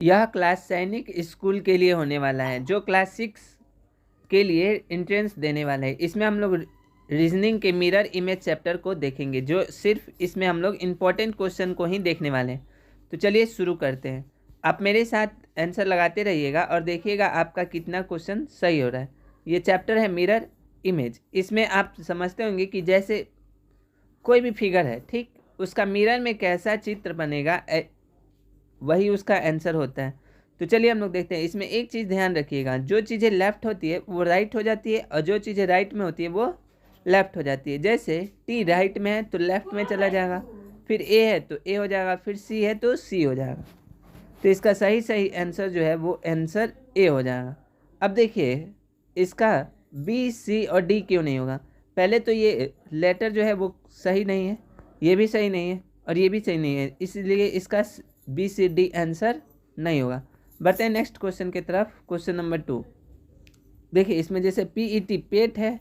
यह क्लास सैनिक स्कूल के लिए होने वाला है, जो क्लास 6 के लिए एंट्रेंस देने वाला है। इसमें हम लोग रीजनिंग के मिरर इमेज चैप्टर को देखेंगे, जो सिर्फ इसमें हम लोग इम्पोर्टेंट क्वेश्चन को ही देखने वाले हैं। तो चलिए शुरू करते हैं। आप मेरे साथ आंसर लगाते रहिएगा और देखिएगा आपका कितना क्वेश्चन सही हो रहा है। ये चैप्टर है मिरर इमेज। इसमें आप समझते होंगे कि जैसे कोई भी फिगर है, ठीक, उसका मिरर में कैसा चित्र बनेगा वही उसका आंसर होता है। तो चलिए हम लोग देखते हैं। इसमें एक चीज़ ध्यान रखिएगा, जो चीज़ें लेफ्ट होती है वो राइट हो जाती है, और जो चीज़ें राइट में होती है वो लेफ्ट हो जाती है। जैसे टी राइट में है तो लेफ्ट में चला जाएगा, फिर ए है तो ए हो जाएगा, फिर सी है तो सी हो जाएगा। तो इसका सही आंसर जो है वो आंसर ए हो जाएगा। अब देखिए इसका बी सी और डी क्यों नहीं होगा। पहले तो ये लेटर जो है वो सही नहीं है, ये भी सही नहीं है और ये भी सही नहीं है, इसलिए इसका बी सी डी आंसर नहीं होगा। बढ़ते हैं नेक्स्ट क्वेश्चन की तरफ। क्वेश्चन नंबर 2 देखिए, इसमें जैसे पी ई टी पेट है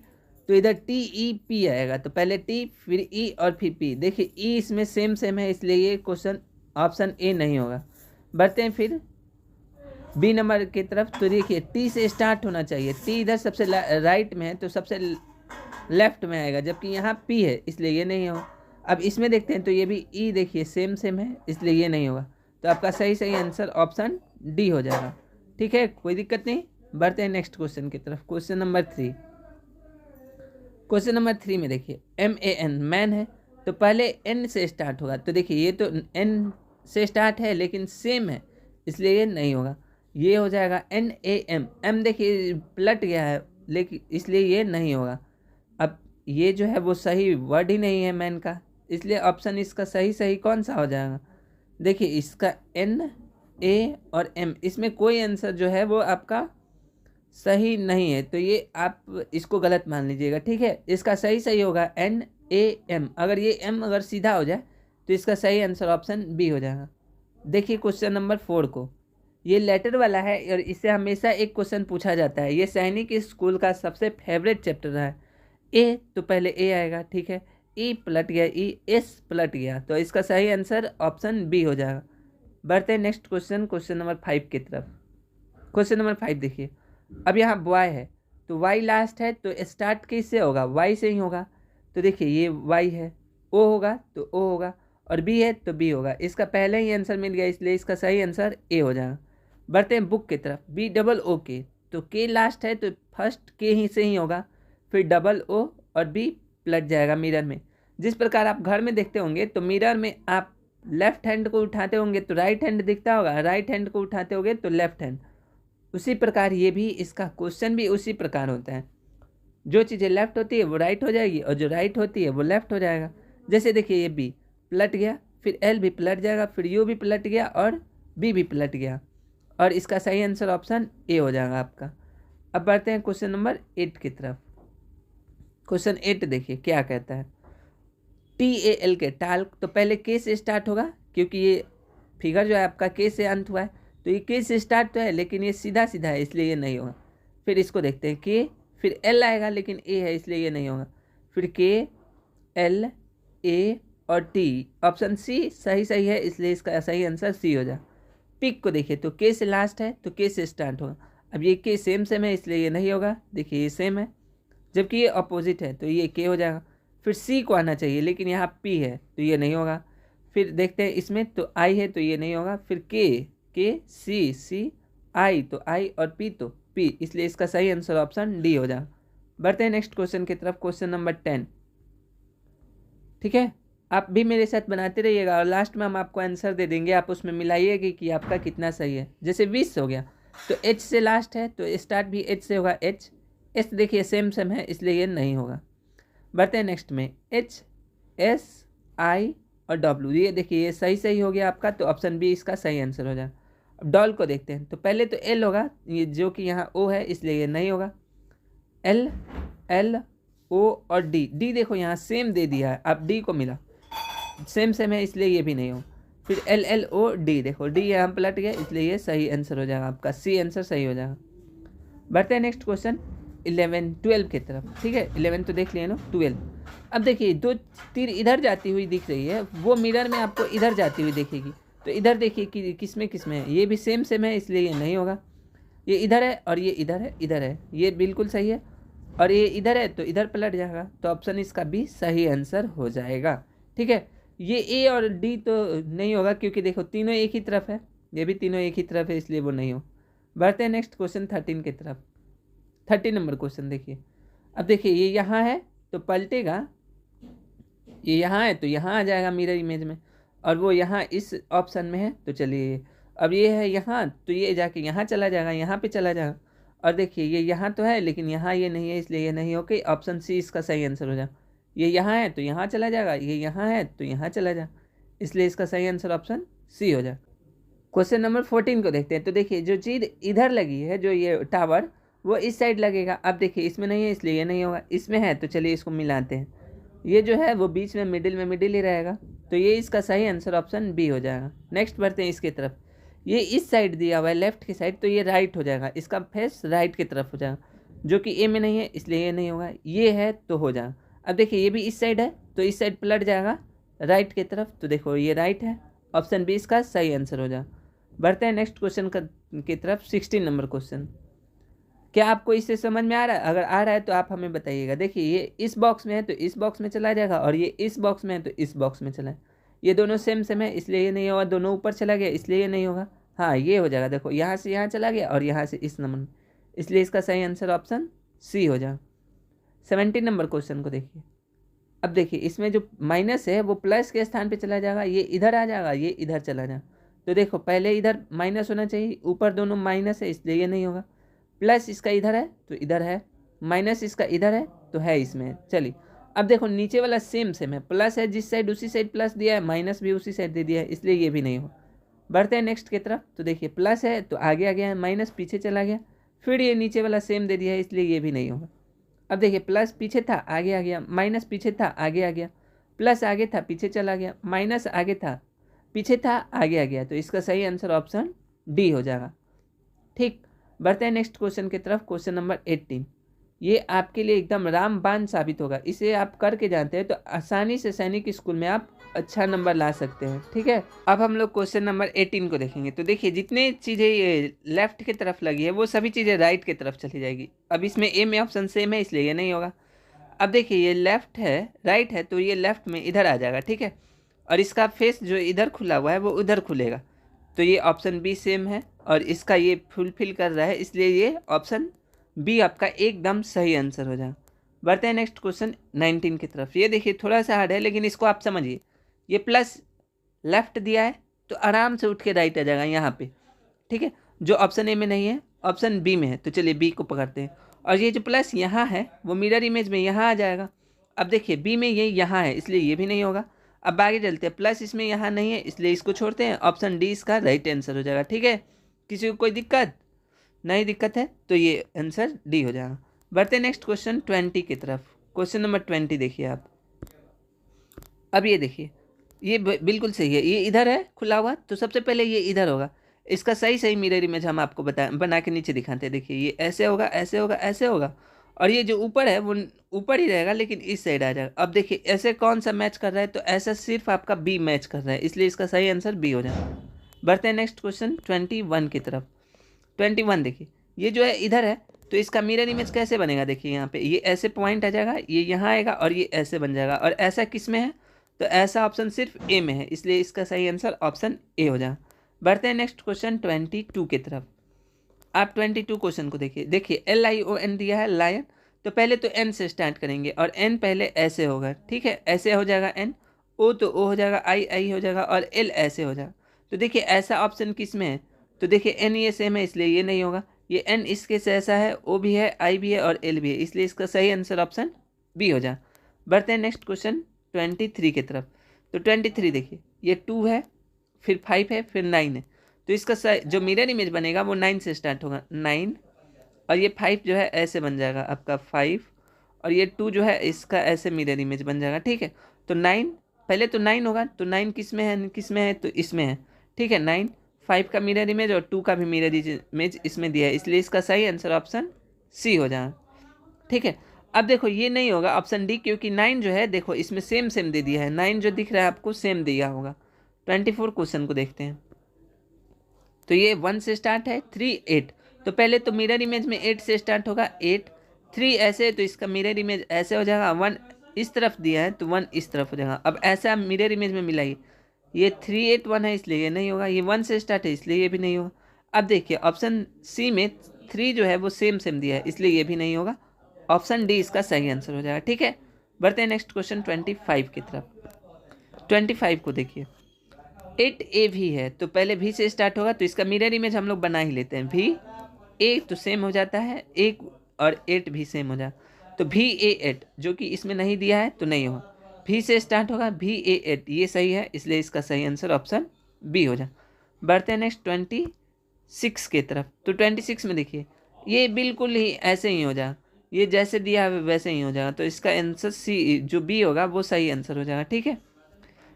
तो इधर टी ई पी आएगा, तो पहले टी फिर ई और फिर पी। देखिए ई इसमें सेम है, इसलिए ये क्वेश्चन ऑप्शन ए नहीं होगा। बढ़ते हैं फिर बी नंबर की तरफ। तो देखिए टी से स्टार्ट होना चाहिए, टी इधर सबसे राइट में है तो सबसे लेफ्ट में आएगा, जबकि यहाँ पी है इसलिए ये नहीं होगा। अब इसमें देखते हैं तो ये भी ई देखिए सेम है, इसलिए ये नहीं होगा। तो आपका सही आंसर ऑप्शन डी हो जाएगा। ठीक है, कोई दिक्कत नहीं। बढ़ते हैं नेक्स्ट क्वेश्चन की तरफ। Question number 3। क्वेश्चन नंबर 3 में देखिए MAN मैन है तो पहले एन से स्टार्ट होगा। तो देखिए ये तो एन से स्टार्ट है लेकिन सेम है, इसलिए ये नहीं होगा। ये हो जाएगा NAM। एम देखिए पलट गया है लेकिन इसलिए ये नहीं होगा। अब ये जो है वो सही वर्ड ही नहीं है मैन का, इसलिए ऑप्शन इसका सही कौन सा हो जाएगा। देखिए इसका N A और M, इसमें कोई आंसर जो है वो आपका सही नहीं है, तो ये आप इसको गलत मान लीजिएगा। ठीक है, इसका सही होगा NAM। अगर ये M अगर सीधा हो जाए तो इसका सही आंसर ऑप्शन बी हो जाएगा। देखिए क्वेश्चन नंबर 4 को, ये लेटर वाला है और इससे हमेशा एक क्वेश्चन पूछा जाता है। ये सैनिक स्कूल का सबसे फेवरेट चैप्टर है। ए तो पहले ए आएगा, ठीक है, ई पलट गया, ई एस पलट गया, तो इसका सही आंसर ऑप्शन बी हो जाएगा। बढ़ते हैं नेक्स्ट क्वेश्चन, क्वेश्चन नंबर 5 की तरफ। क्वेश्चन नंबर 5 देखिए, अब यहाँ वाई है तो वाई लास्ट है तो स्टार्ट किससे होगा, वाई से ही होगा। तो देखिए ये वाई है, ओ होगा तो ओ होगा, और बी है तो बी होगा। इसका पहले ही आंसर मिल गया, इसलिए इसका सही आंसर ए हो जाएगा। बढ़ते हैं बुक की तरफ। BOOK तो के लास्ट है तो फर्स्ट के ही से ही होगा, फिर O और बी पलट जाएगा मिरर में। जिस प्रकार आप घर में देखते होंगे तो मिरर में आप लेफ्ट हैंड को उठाते होंगे तो राइट हैंड दिखता होगा, राइट हैंड को उठाते होंगे तो लेफ्ट हैंड। उसी प्रकार ये भी, इसका क्वेश्चन भी उसी प्रकार होता है। जो चीज़ें लेफ्ट होती है वो राइट हो जाएगी और जो राइट होती है वो लेफ्ट हो जाएगा। जैसे देखिए ये बी पलट गया, फिर एल भी पलट जाएगा, फिर यू भी पलट गया और बी भी पलट गया, और इसका सही आंसर ऑप्शन ए हो जाएगा आपका। अब बढ़ते हैं क्वेश्चन नंबर 8 की तरफ। क्वेश्चन 8 देखिए क्या कहता है। TAL के टाल तो पहले के से स्टार्ट होगा, क्योंकि ये फिगर जो है आपका के से अंत हुआ है, तो ये के से स्टार्ट तो है लेकिन ये सीधा है, इसलिए ये नहीं होगा। फिर इसको देखते हैं, के फिर एल आएगा लेकिन ए है इसलिए ये नहीं होगा। फिर के एल ए और टी, ऑप्शन सी सही है, इसलिए इसका सही आंसर सी हो जाए। पिक को देखिए तो के से लास्ट है तो के से स्टार्ट होगा। अब ये के सेम है इसलिए ये नहीं होगा। देखिए ये सेम है, जबकि ये अपोजिट है तो ये के हो जाएगा। फिर सी को आना चाहिए लेकिन यहाँ पी है तो ये नहीं होगा। फिर देखते हैं इसमें तो आई है तो ये नहीं होगा। फिर के सी आई तो आई और पी तो पी, इसलिए इसका सही आंसर ऑप्शन डी हो जाएगा। बढ़ते हैं नेक्स्ट क्वेश्चन की तरफ। Question number 10। ठीक है, आप भी मेरे साथ बनाते रहिएगा और लास्ट में हम आपको आंसर दे देंगे, आप उसमें मिलाइएगा कि आपका कितना सही है। जैसे 20 हो गया तो एच से लास्ट है तो स्टार्ट भी एच से होगा। एच देखिए सेम है इसलिए ये नहीं होगा। बढ़ते हैं नेक्स्ट में HSI और W, ये देखिए ये सही हो गया आपका, तो ऑप्शन बी इसका सही आंसर हो जाए। अब डॉल को देखते हैं तो पहले तो एल होगा, ये जो कि यहाँ ओ है इसलिए ये नहीं होगा। एल ओ और डी देखो यहाँ सेम दे दिया है, अब डी को मिला सेम है इसलिए ये भी नहीं हो। फिर LLOD देखो डी यहाँ पलट गया इसलिए ये सही आंसर हो जाएगा आपका, सी आंसर सही हो जाएगा। बढ़ते हैं नेक्स्ट क्वेश्चन 11 12 की तरफ। ठीक है, 11 तो देख लिए ना, 12। अब देखिए दो तीर इधर जाती हुई दिख रही है, वो मिरर में आपको इधर जाती हुई दिखेगी, तो इधर देखिए कि किस में है, ये भी सेम सेम है इसलिए ये नहीं होगा। ये इधर है और ये इधर है, इधर है, ये बिल्कुल सही है। और ये इधर है तो इधर पलट जाएगा, तो ऑप्शन इसका भी सही आंसर हो जाएगा। ठीक है, ये ए और डी तो नहीं होगा क्योंकि देखो तीनों एक ही तरफ है, ये भी तीनों एक ही तरफ है इसलिए वो नहीं हो। बढ़ते हैं नेक्स्ट क्वेश्चन 13 की तरफ। 30 नंबर क्वेश्चन देखिए। अब देखिए ये यहाँ है तो पलटेगा, ये यहाँ है तो यहाँ आ जाएगा मिरर इमेज में, और वो यहाँ इस ऑप्शन में है तो चलिए अब ये है यहाँ तो ये जाके यहाँ चला जाएगा, यहाँ पे चला जाएगा। और देखिए ये यहाँ तो है लेकिन यहाँ ये नहीं है इसलिए ये नहीं हो के ऑप्शन सी इसका सही आंसर हो जाए। ये यहाँ है तो यहाँ चला जाएगा, ये यहाँ है तो यहाँ चला जाए, इसलिए इसका सही आंसर ऑप्शन सी हो जाए। क्वेश्चन नंबर 14 को देखते हैं। तो देखिए जो चीज़ इधर लगी है, जो ये टावर, वो इस साइड लगेगा। अब देखिए इसमें नहीं है इसलिए ये नहीं होगा, इसमें है तो चलिए इसको मिलाते हैं। ये जो है वो बीच में मिडिल ही रहेगा, तो ये इसका सही आंसर ऑप्शन बी हो जाएगा। नेक्स्ट बढ़ते हैं इसके तरफ। ये इस साइड दिया हुआ है लेफ्ट की साइड, तो ये राइट हो जाएगा, इसका फेस राइट की तरफ हो जाएगा, जो कि ए में नहीं है इसलिए ये नहीं होगा। ये है तो हो जाएगा। अब देखिए ये भी इस साइड है तो इस साइड पलट जाएगा राइट की तरफ, तो देखो ये राइट है, ऑप्शन बी इसका सही आंसर हो जाएगा। बढ़ते हैं नेक्स्ट क्वेश्चन की तरफ। 16 नंबर क्वेश्चन। क्या आपको इससे समझ में आ रहा है? अगर आ रहा है तो आप हमें बताइएगा। देखिए ये इस बॉक्स में है तो इस बॉक्स में चला जाएगा, और ये इस बॉक्स में है तो इस बॉक्स में चला है। ये दोनों सेम सेम है इसलिए ये नहीं होगा, दोनों ऊपर चला गया इसलिए ये नहीं होगा। हाँ ये हो जाएगा, देखो यहाँ से यहाँ चला गया और यहाँ से इस नंबर में, इसलिए इसका सही आंसर ऑप्शन सी हो जाएगा। 17 नंबर क्वेश्चन को देखिए। अब देखिए इसमें जो माइनस है वो प्लस के स्थान पे चला जाएगा, ये इधर आ जाएगा, ये इधर चला जाएगा। तो देखो पहले इधर माइनस होना चाहिए, ऊपर दोनों माइनस है इसलिए ये नहीं होगा। प्लस इसका इधर है तो इधर है, माइनस इसका इधर है तो है इसमें। चलिए अब देखो नीचे वाला सेम सेम है, प्लस है जिस साइड उसी साइड प्लस दिया है, माइनस भी उसी साइड दे दिया है, इसलिए ये भी नहीं हो। बढ़ते हैं नेक्स्ट की तरफ। तो देखिए प्लस है तो आगे आ गया, माइनस पीछे चला गया, फिर ये नीचे वाला सेम दे दिया है इसलिए ये भी नहीं होगा। अब देखिए प्लस पीछे था आगे आ गया, माइनस पीछे था आगे आ गया, प्लस आगे था पीछे चला गया, माइनस आगे था पीछे था आगे आ गया, तो इसका सही आंसर ऑप्शन डी हो जाएगा। ठीक, बढ़ते हैं नेक्स्ट क्वेश्चन की तरफ। Question number 18। ये आपके लिए एकदम रामबाण साबित होगा, इसे आप करके जानते हैं तो आसानी से सैनिक स्कूल में आप अच्छा नंबर ला सकते हैं। ठीक है, अब हम लोग क्वेश्चन नंबर 18 को देखेंगे। तो देखिए जितने चीज़ें ये लेफ्ट की तरफ लगी है वो सभी चीज़ें राइट की तरफ चली जाएगी। अब इसमें ए में ऑप्शन सेम है इसलिए ये नहीं होगा। अब देखिए ये लेफ्ट है राइट है तो ये लेफ्ट में इधर आ जाएगा। ठीक है, और इसका फेस जो इधर खुला हुआ है वो उधर खुलेगा, तो ये ऑप्शन बी सेम है, और इसका ये फुलफिल कर रहा है इसलिए ये ऑप्शन बी आपका एकदम सही आंसर हो जाए। बढ़ते हैं नेक्स्ट क्वेश्चन 19 की तरफ। ये देखिए थोड़ा सा हार्ड है लेकिन इसको आप समझिए। ये प्लस लेफ्ट दिया है तो आराम से उठ के राइट आ जाएगा यहाँ पे। ठीक है, जो ऑप्शन ए में नहीं है ऑप्शन बी में है, तो चलिए बी को पकड़ते हैं। और ये जो प्लस यहाँ है वो मिरर इमेज में यहाँ आ जाएगा। अब देखिए बी में ये यहाँ है इसलिए ये भी नहीं होगा। अब आगे चलते हैं, प्लस इसमें यहाँ नहीं है इसलिए इसको छोड़ते हैं, ऑप्शन डी इसका राइट आंसर हो जाएगा। ठीक है, किसी को कोई दिक्कत नहीं? दिक्कत है तो ये आंसर डी हो जाएगा। बढ़ते हैं नेक्स्ट क्वेश्चन 20 की तरफ। क्वेश्चन नंबर 20 देखिए आप। अब ये देखिए ये बिल्कुल सही है, ये इधर है खुला हुआ तो सबसे पहले ये इधर होगा। इसका सही मिरर इमेज हम आपको बना के नीचे दिखाते हैं। देखिए ये ऐसे होगा ऐसे होगा ऐसे होगा, और ये जो ऊपर है वो ऊपर ही रहेगा लेकिन इस साइड आ जाएगा। अब देखिए ऐसे कौन सा मैच कर रहा है, तो ऐसा सिर्फ आपका बी मैच कर रहा है इसलिए इसका सही आंसर बी हो जाएगा। बढ़ते हैं नेक्स्ट क्वेश्चन 21 की तरफ। 21 देखिए ये जो है इधर है तो इसका मिरर इमेज कैसे बनेगा। देखिए यहाँ पे ये ऐसे पॉइंट आ जाएगा, ये यहाँ आएगा और ये ऐसे बन जाएगा, और ऐसा किस में है, तो ऐसा ऑप्शन सिर्फ ए में है इसलिए इसका सही आंसर ऑप्शन ए हो जाएगा। बढ़ते हैं नेक्स्ट क्वेश्चन 22 की तरफ। आप 22 क्वेश्चन को देखिए। देखिए LION दिया है लायन, तो पहले तो एन से स्टार्ट करेंगे और एन पहले ऐसे होगा। ठीक है, ऐसे हो जाएगा एन, ओ तो ओ हो जाएगा, आई हो जाएगा, और एल ऐसे हो जाएगा। तो देखिए ऐसा ऑप्शन किस में है, तो देखिए एन ये सेम है इसलिए ये नहीं होगा। ये एन इसके से ऐसा है, ओ भी है, आई भी है और एल भी है, इसलिए इसका सही आंसर ऑप्शन बी हो जाए। बढ़ते हैं नेक्स्ट क्वेश्चन 23 की तरफ। तो 23 देखिए ये 2 है, फिर 5 है, फिर 9 है, तो इसका जो मिरर इमेज बनेगा वो 9 से स्टार्ट होगा, 9, और ये 5 जो है ऐसे बन जाएगा आपका 5, और ये 2 जो है इसका ऐसे मिरर इमेज बन जाएगा। ठीक है, तो 9 पहले तो 9 होगा, तो 9 किस में है, तो इसमें है। ठीक है, 9 5 का मिरर इमेज और 2 का भी मिरर इमेज इसमें दिया है, इसलिए इसका सही आंसर ऑप्शन सी हो जाएगा। ठीक है, अब देखो ये नहीं होगा ऑप्शन डी, क्योंकि 9 जो है देखो इसमें सेम दे दिया है, 9 जो दिख रहा है आपको सेम दिया होगा, 24 क्वेश्चन को देखते हैं। तो ये 1 से स्टार्ट है, 3 8। तो पहले तो मिरर इमेज में 8 से स्टार्ट होगा, 8 3 ऐसे, तो इसका मिरर इमेज ऐसे हो जाएगा। 1 इस तरफ दिया है तो 1 इस तरफ हो जाएगा। अब ऐसा मिरर इमेज में मिलाइए, ये 3 8 1 है इसलिए ये नहीं होगा, ये 1 से स्टार्ट है इसलिए ये भी नहीं होगा। अब देखिए ऑप्शन सी में 3 जो है वो सेम दिया है इसलिए ये भी नहीं होगा। ऑप्शन डी इसका सही आंसर हो जाएगा। ठीक है, बढ़ते हैं नेक्स्ट क्वेश्चन 25 की तरफ। 25 को देखिए, 8A भी है तो पहले भी से स्टार्ट होगा, तो इसका मिरर इमेज हम लोग बना ही लेते हैं। भी ए तो सेम हो जाता है, 1 और 8 भी सेम हो जाएगा। तो भी A8 जो कि इसमें नहीं दिया है तो नहीं होगा। भी से स्टार्ट होगा, भी A8 ये सही है इसलिए इसका सही आंसर ऑप्शन बी हो जाए। बढ़ते हैं नेक्स्ट 26 की तरफ। तो 26 में देखिए ये बिल्कुल ही ऐसे ही हो जाएगा, ये जैसे दिया है वैसे ही हो जाएगा। तो इसका आंसर सी जो बी होगा वो सही आंसर हो जाएगा। ठीक है,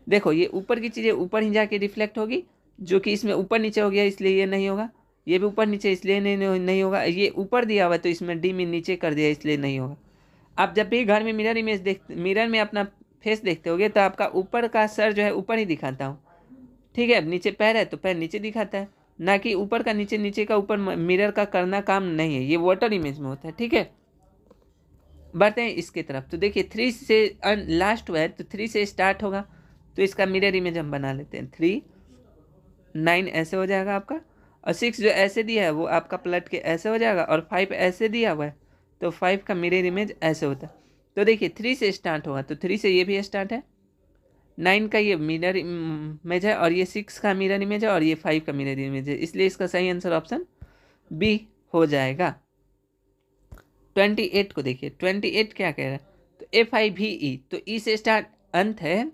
देखो ये ऊपर की चीज़ें ऊपर ही जाके रिफ्लेक्ट होगी, जो कि इसमें ऊपर नीचे हो गया इसलिए ये नहीं होगा। ये भी ऊपर नीचे इसलिए नहीं होगा। ये ऊपर दिया हुआ है तो इसमें डी में नीचे कर दिया इसलिए नहीं होगा। आप जब भी घर में मिरर इमेज मिरर में अपना फेस देखते होगे तो आपका ऊपर का सर जो है ऊपर ही दिखाता हूँ। ठीक है, नीचे पैर है तो पैर नीचे दिखाता है, ना कि ऊपर का नीचे, नीचे का ऊपर। मिरर का करना काम नहीं है, ये वाटर इमेज में होता है। ठीक है, बढ़ते हैं इसके तरफ। तो देखिए 3 से लास्ट हुआ है तो 3 से स्टार्ट होगा, तो इसका मिरर इमेज हम बना लेते हैं। 3 9 ऐसे हो जाएगा आपका, और 6 जो ऐसे दिया है वो आपका पलट के ऐसे हो जाएगा, और 5 ऐसे दिया हुआ है तो 5 का मिरर इमेज ऐसे होता है। तो देखिए 3 से स्टार्ट होगा तो 3 से ये भी स्टार्ट है, 9 का ये मिरर इमेज है, और ये 6 का मिरर इमेज है, और ये 5 का मिरर इमेज है, इसलिए इसका सही आंसर ऑप्शन बी हो जाएगा। 28 को देखिए, 28 क्या कह रहा है, तो FIVE, तो ई से स्टार्ट अंत है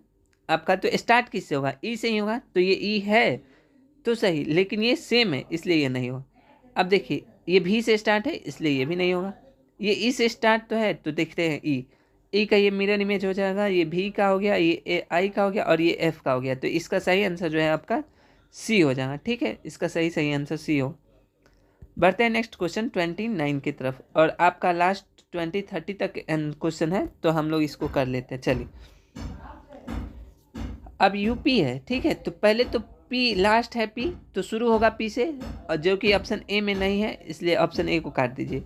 आपका, तो स्टार्ट किससे होगा, ई से ही होगा, तो ये ई है तो सही, लेकिन ये सेम है इसलिए ये नहीं होगा। अब देखिए ये भी से स्टार्ट है इसलिए ये भी नहीं होगा। ये ई से स्टार्ट तो है तो देखते हैं ई का ये मिरर इमेज हो जाएगा, ये भी का हो गया, ये आई का हो गया, और ये एफ का हो गया, तो इसका सही आंसर जो है आपका सी हो जाएगा। ठीक है, इसका सही आंसर सी हो। बढ़ते हैं नेक्स्ट क्वेश्चन 29 की तरफ, और आपका लास्ट 20-30 तक क्वेश्चन है तो हम लोग इसको कर लेते हैं। चलिए, अब यूपी है। ठीक है, तो पहले तो पी लास्ट है, पी तो शुरू होगा पी से, और जो कि ऑप्शन ए में नहीं है इसलिए ऑप्शन ए को काट दीजिए।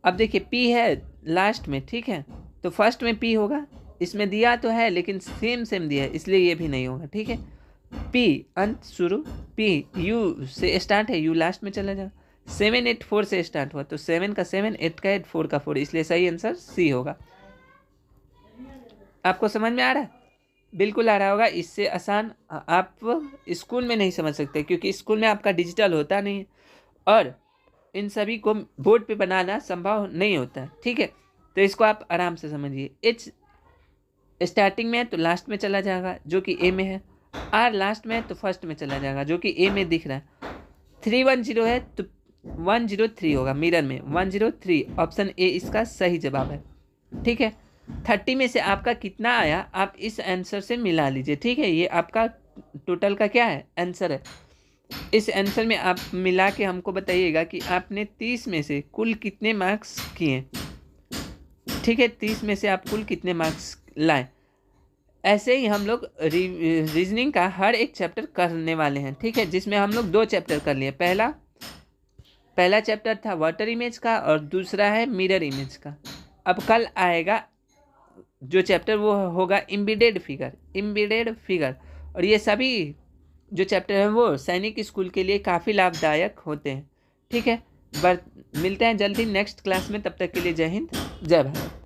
अब देखिए पी है लास्ट में, ठीक है, तो फर्स्ट में पी होगा, इसमें दिया तो है लेकिन सेम दिया है इसलिए ये भी नहीं होगा। ठीक है, पी अंत शुरू, पी यू से स्टार्ट है, यू लास्ट में चला जाएगा। 7 8 4 से स्टार्ट हुआ तो 7 का 7, 8 का 8, 4 का 4, इसलिए सही आंसर सी होगा। आपको समझ में आ रहा है? बिल्कुल आ रहा होगा। इससे आसान आप स्कूल में नहीं समझ सकते क्योंकि स्कूल में आपका डिजिटल होता नहीं है और इन सभी को बोर्ड पे बनाना संभव नहीं होता है। ठीक है, तो इसको आप आराम से समझिए। एच स्टार्टिंग में है तो लास्ट में चला जाएगा जो कि ए में है, आर लास्ट में है तो फर्स्ट में चला जाएगा जो कि ए में दिख रहा है। 310 है तो 103 होगा मिरर में, 103 ऑप्शन ए इसका सही जवाब है। ठीक है, 30 में से आपका कितना आया आप इस आंसर से मिला लीजिए। ठीक है, ये आपका टोटल का क्या है आंसर है। इस आंसर में आप मिला के हमको बताइएगा कि आपने 30 में से कुल कितने मार्क्स किए। ठीक है, 30 में से आप कुल कितने मार्क्स लाए। ऐसे ही हम लोग रीजनिंग का हर एक चैप्टर करने वाले हैं। ठीक है, जिसमें हम लोग 2 चैप्टर कर लिए। पहला चैप्टर था वाटर इमेज का और दूसरा है मिरर इमेज का। अब कल आएगा जो चैप्टर वो होगा एम्बेडेड फिगर, और ये सभी जो चैप्टर हैं वो सैनिक स्कूल के लिए काफ़ी लाभदायक होते हैं। ठीक है, मिलते हैं जल्दी नेक्स्ट क्लास में, तब तक के लिए जय हिंद जय भारत।